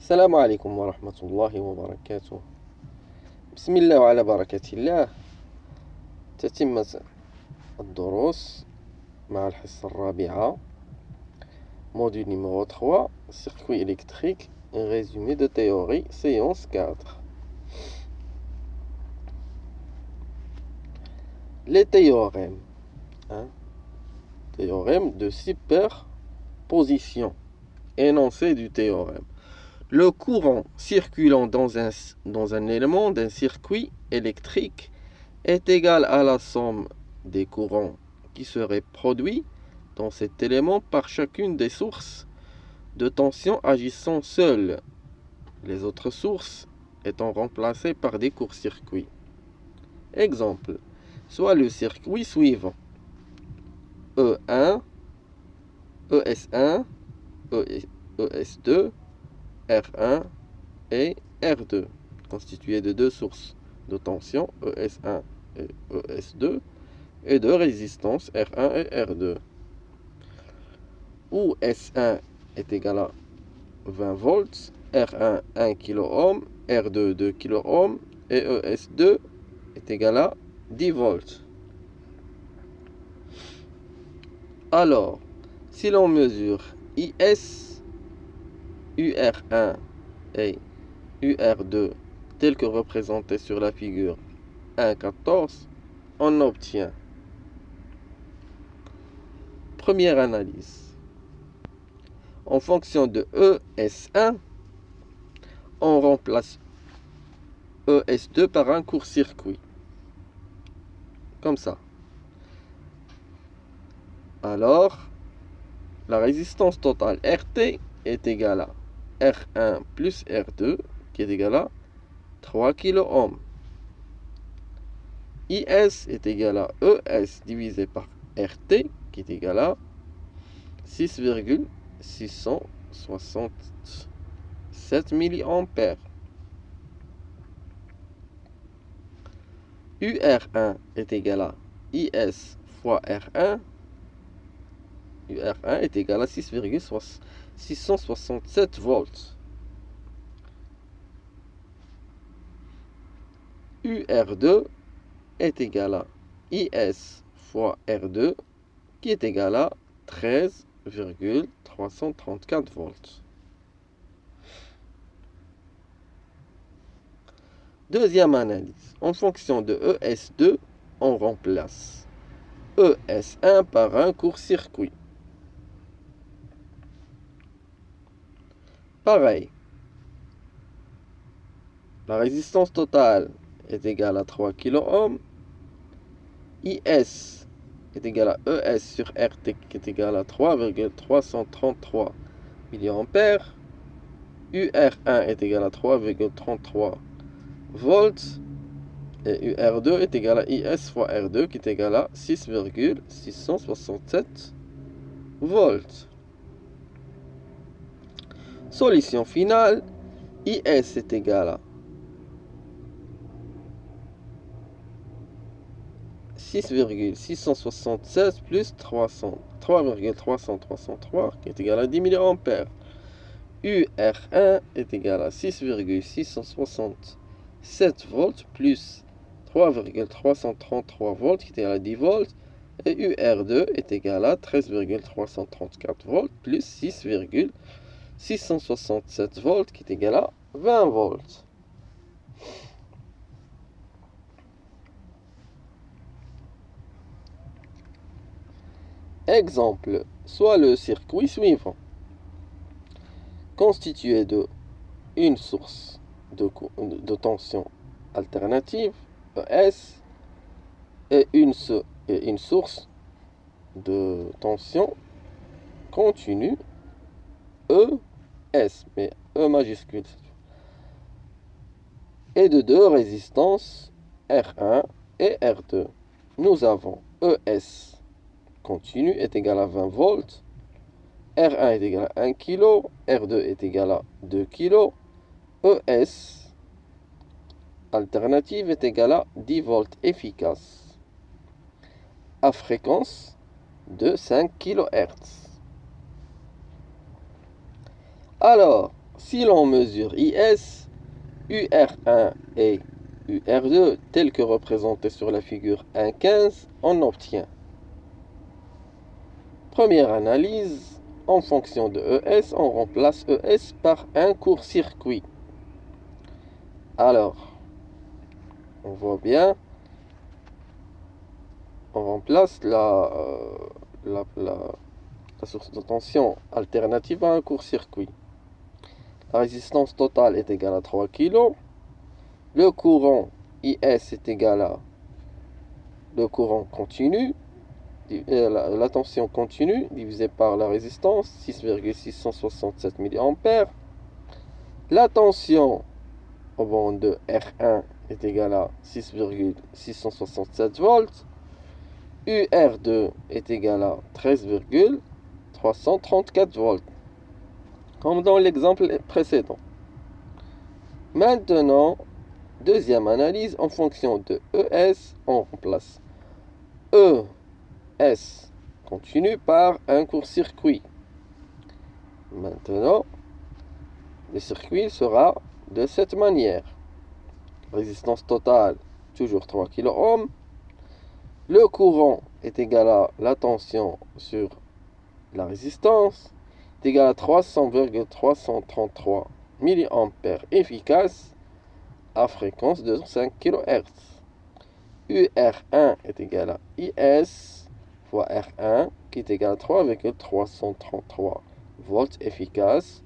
السلام عليكم ورحمة الله وبركاته. بسم الله وعلى بركة الله. تتمة الدروس مع الحصة الرابعة module numéro 3 circuit électrique, un résumé de théorie, séance 4. Les théorèmes, théorème de superposition, énoncé du théorème. Le courant circulant dans un élément d'un circuit électrique est égal à la somme des courants qui seraient produits dans cet élément par chacune des sources de tension agissant seules, les autres sources étant remplacées par des courts-circuits. Exemple, soit le circuit suivant E1, ES1, ES2, R1 et R2, constitués de deux sources de tension, ES1 et ES2, et de résistance R1 et R2, où S1 est égal à 20 volts, R1 1 kΩ, R2 2 kΩ, et ES2 est égal à 10 volts. Alors, si l'on mesure IS, UR1 et UR2 tel que représenté sur la figure 1.14, on obtient. Première analyse. En fonction de ES1, on remplace ES2 par un court-circuit. Comme ça. Alors, la résistance totale RT est égale à R1 plus R2 qui est égal à 3 kΩ. IS est égal à ES divisé par RT qui est égal à 6,667 mA. UR1 est égal à IS fois R1. UR1 est égal à 6,667 volts. UR2 est égal à IS fois R2 qui est égal à 13,334 volts. Deuxième analyse. En fonction de ES2, on remplace ES1 par un court-circuit. Pareil. La résistance totale est égale à 3 kΩ. IS est égal à ES sur RT qui est égal à 3,333 mA. UR1 est égal à 3,33 volts. Et UR2 est égal à IS fois R2 qui est égal à 6,667 volts. Solution finale, IS est égal à 6,667 plus 3,363 qui est égal à 10 mA. UR1 est égal à 6,667 volts plus 3,333 volts qui est égal à 10 volts. Et UR2 est égal à 13,334 volts plus 6,667 volts qui est égal à 20 volts. Exemple, soit le circuit suivant, constitué de une source de tension alternative, ES, et une source de tension continue, ES, mais E majuscule, et de deux résistances, R1 et R2. Nous avons ES continu est égal à 20 volts, R1 est égal à 1 kg, R2 est égal à 2 kg, ES alternative est égal à 10 volts efficace à fréquence de 5 kHz. Alors, si l'on mesure IS, UR1 et UR2 tels que représentés sur la figure 1.15, on obtient. Première analyse, en fonction de ES, on remplace ES par un court-circuit. Alors, on voit bien, on remplace la source de tension alternative à un court-circuit. La résistance totale est égale à 3 kg. Le courant IS est égal à le courant continu, la tension continue divisée par la résistance, 6,667 mA. La tension au bande de R1 est égale à 6,667 volts. UR2 est égal à 13,334 volts, comme dans l'exemple précédent. Maintenant, deuxième analyse, en fonction de ES, on remplace ES continu par un court-circuit. Maintenant, le circuit sera de cette manière. Résistance totale, toujours 3 kΩ. Le courant est égal à la tension sur la résistance, est égal à 300,333 mA efficace à fréquence de 5 kHz. UR1 est égal à IS fois R1 qui est égal à 3,333 volts efficace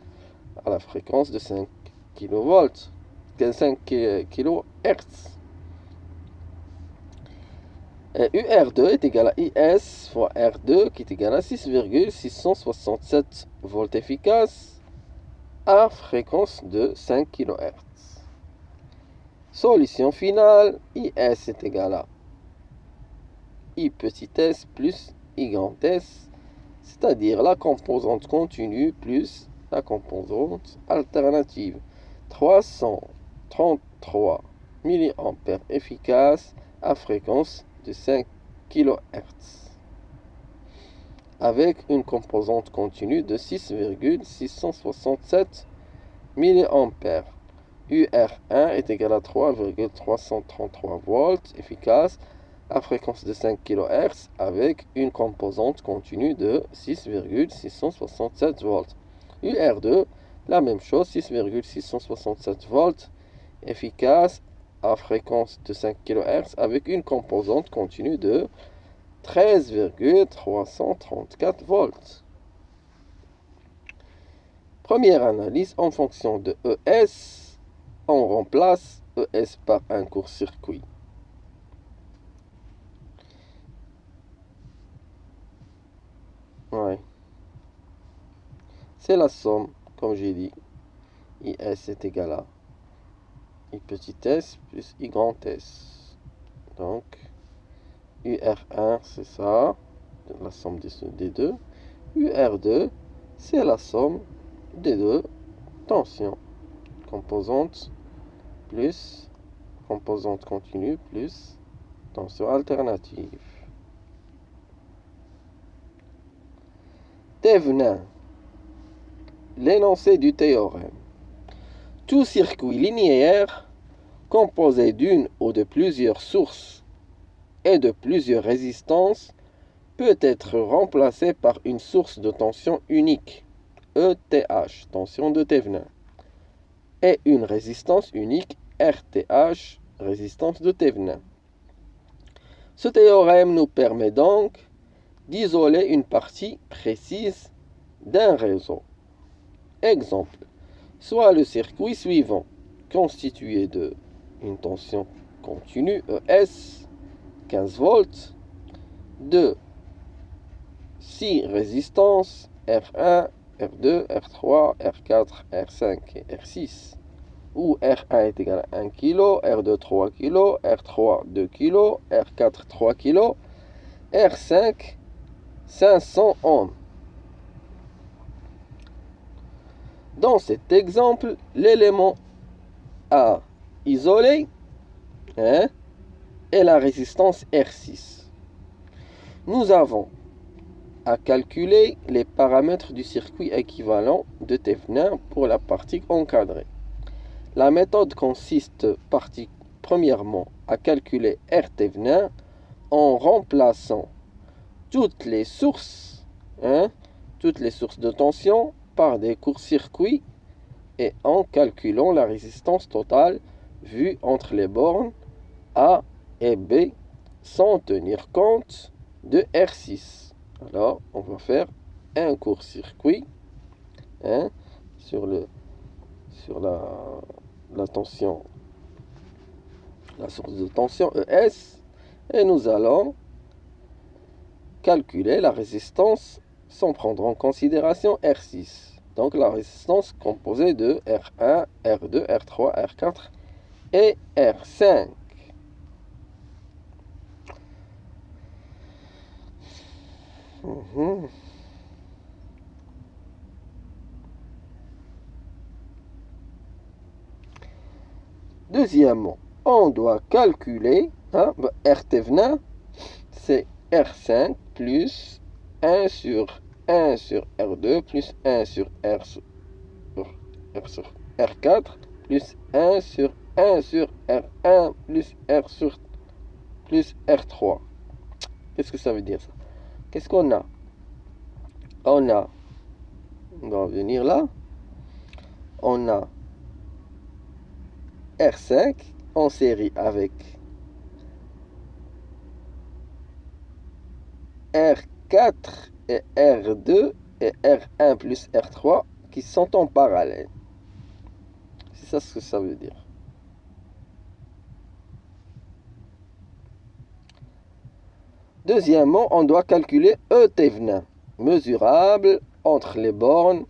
à la fréquence de 5 kV, 5 kHz. UR2 est égal à IS fois R2 qui est égal à 6,667 volts efficace à fréquence de 5 kHz. Solution finale, IS est égal à I petit s plus I grand s, c'est-à-dire la composante continue plus la composante alternative. 333 mA efficace à fréquence de 5 kHz avec une composante continue de 6,667 mA. UR1 est égal à 3,333 volts efficace à fréquence de 5 kHz avec une composante continue de 6,667 volts. UR2, la même chose, 6,667 volts efficace à fréquence de 5 kHz avec une composante continue de 13,334 volts. Première analyse, en fonction de ES, on remplace ES par un court-circuit. Ouais. C'est la somme, comme j'ai dit. IS est égal à I petit s plus I grand s. Donc, UR1, c'est ça, la somme des deux. UR2, c'est la somme des deux tensions. Composante plus composante continue plus tension alternative. Thévenin, l'énoncé du théorème. Tout circuit linéaire composé d'une ou de plusieurs sources et de plusieurs résistances peut être remplacé par une source de tension unique, ETH, tension de Thévenin, et une résistance unique, RTH, résistance de Thévenin. Ce théorème nous permet donc d'isoler une partie précise d'un réseau. Exemple, soit le circuit suivant, constitué de une tension continue ES, 15 volts, de 6 résistances R1, R2, R3, R4, R5 et R6, où R1 est égal à 1 kg, R2 3 kg, R3 2 kg, R4 3 kg, R5 500 ohms. Dans cet exemple, l'élément A isolé est la résistance R6. Nous avons à calculer les paramètres du circuit équivalent de Thevenin pour la partie encadrée. La méthode consiste premièrement à calculer R Thevenin en remplaçant toutes les sources de tension par des courts-circuits et en calculant la résistance totale vue entre les bornes A et B sans tenir compte de R6. Alors, on va faire un court-circuit sur la tension, la source de tension ES, et nous allons calculer la résistance sans prendre en considération R6. Donc la résistance composée de R1, R2, R3, R4 et R5. Deuxièmement, on doit calculer R Thevenin, c'est R5 plus 1 sur R2 plus 1 sur R4 plus 1 sur R1 plus R3. Qu'est-ce que ça veut dire ça? Qu'est-ce qu'on a? On va venir là. On a R5 en série avec R4 et R2 et R1 plus R3 qui sont en parallèle. C'est ça ce que ça veut dire. Deuxièmement, on doit calculer E Thevenin, mesurable entre les bornes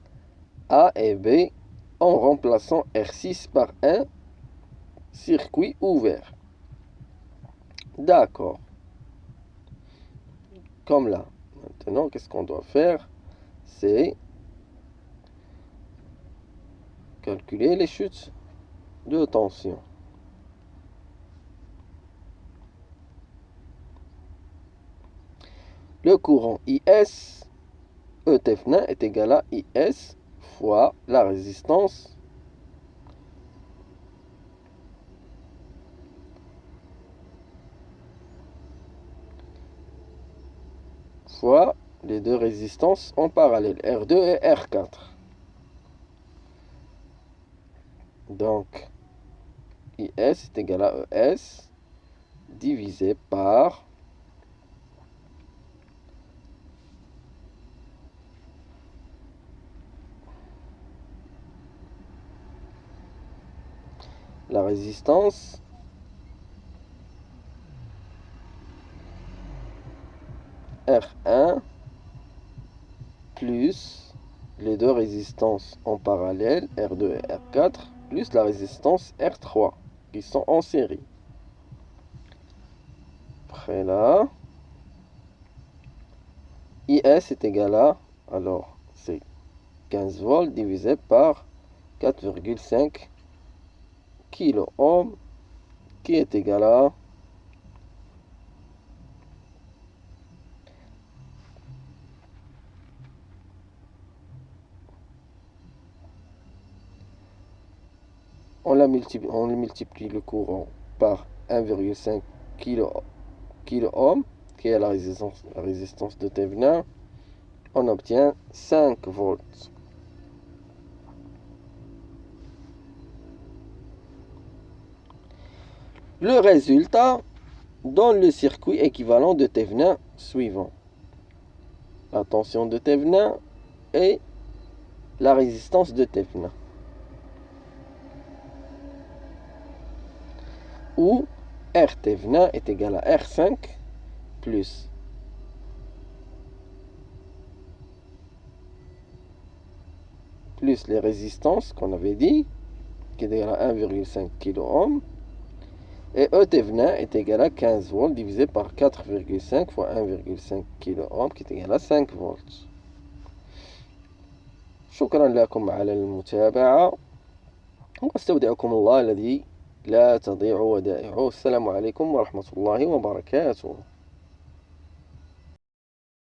A et B en remplaçant R6 par un circuit ouvert. D'accord. Comme là. Maintenant, qu'est-ce qu'on doit faire? C'est calculer les chutes de tension. Le courant IS, E Thevenin est égal à IS fois la résistance fois les deux résistances en parallèle, R2 et R4. Donc, IS est égal à ES divisé par la résistance R1 plus les deux résistances en parallèle, R2 et R4, plus la résistance R3, qui sont en série. Après là, IS est égal à, alors c'est 15 volts divisé par 4,5 kΩ, qui est égal à on multiplie le courant par 1,5 kΩ, qui est la résistance de Thevenin, on obtient 5 volts. Le résultat donne le circuit équivalent de Thevenin suivant. La tension de Thevenin et la résistance de Thevenin. Où R Thevenin est égal à R5 plus les résistances qu'on avait dit, qui est égal à 1,5 kΩ. Et E Thevenin est égal à 15 volts divisé par 4,5 fois 1,5 kΩ qui est égal à 5 volts. شكرا لكم على المتابعة، واستودعكم الله الذي لا تضيع ودائعه. السلام عليكم ورحمة الله وبركاته.